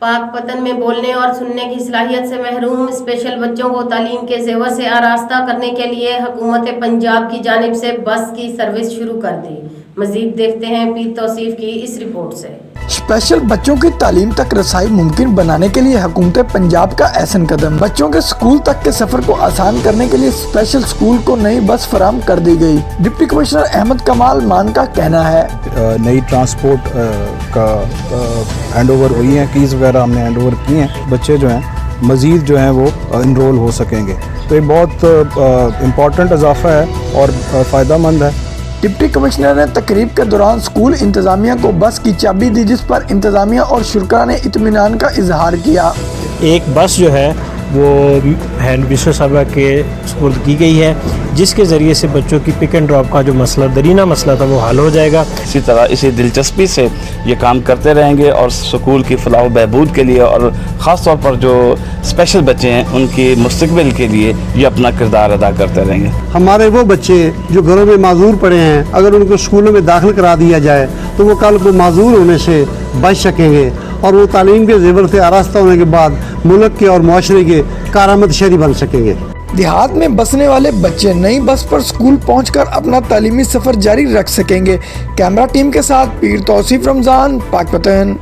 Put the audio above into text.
पाक पतन में बोलने और सुनने की सलाहियत से महरूम स्पेशल बच्चों को तालीम के ज़ेवर से आरास्ता करने के लिए हुकूमत पंजाब की जानिब से बस की सर्विस शुरू कर दी। मज़ीद देखते हैं पीर तौसीफ की इस रिपोर्ट से। स्पेशल बच्चों की तालीम तक रसाई मुमकिन बनाने के लिए हुकूमत पंजाब का अहसन कदम। बच्चों के स्कूल तक के सफर को आसान करने के लिए स्पेशल स्कूल को नई बस फराहम कर दी गई। डिप्टी कमिश्नर अहमद कमाल मान का कहना है, नई ट्रांसपोर्ट का हैंड ओवर हुई है, कीज़ वगैरह हमने हैंड ओवर की हैं। बच्चे जो हैं मज़ीद जो हैं वो इनरोल हो सकेंगे, तो ये बहुत इम्पॉर्टेंट इजाफा है और फ़ायदा मंद है। डिप्टी कमिश्नर ने तकरीब के दौरान स्कूल इंतजामिया को बस की चाबी दी, जिस पर इंतजामिया और शुरा ने इत्मीनान का इजहार किया। एक बस जो है वो हैंड विश्व सभा के सुपुर्द की गई है, जिसके ज़रिए से बच्चों की पिक एंड ड्रॉप का जो मसला दरीना मसला था वो हल हो जाएगा। इसी तरह इसी दिलचस्पी से ये काम करते रहेंगे और स्कूल की फलाह बहबूद के लिए और ख़ास तौर पर जो स्पेशल बच्चे हैं उनकी मुस्तकबिल के लिए ये अपना किरदार अदा करते रहेंगे। हमारे वो बच्चे जो घरों में माजूर पड़े हैं, अगर उनको स्कूलों में दाखिल करा दिया जाए तो वो कल को माजूर होने से बच सकेंगे और वो तालीम के ज़ेवर से आरास्ता होने के बाद मुल्क के और मुआशरे के कारआमद शहरी बन सकेंगे। देहात में बसने वाले बच्चे नई बस पर स्कूल पहुंचकर अपना तालीमी सफर जारी रख सकेंगे। कैमरा टीम के साथ पीर तौसीफ रमजान, पाक पतन।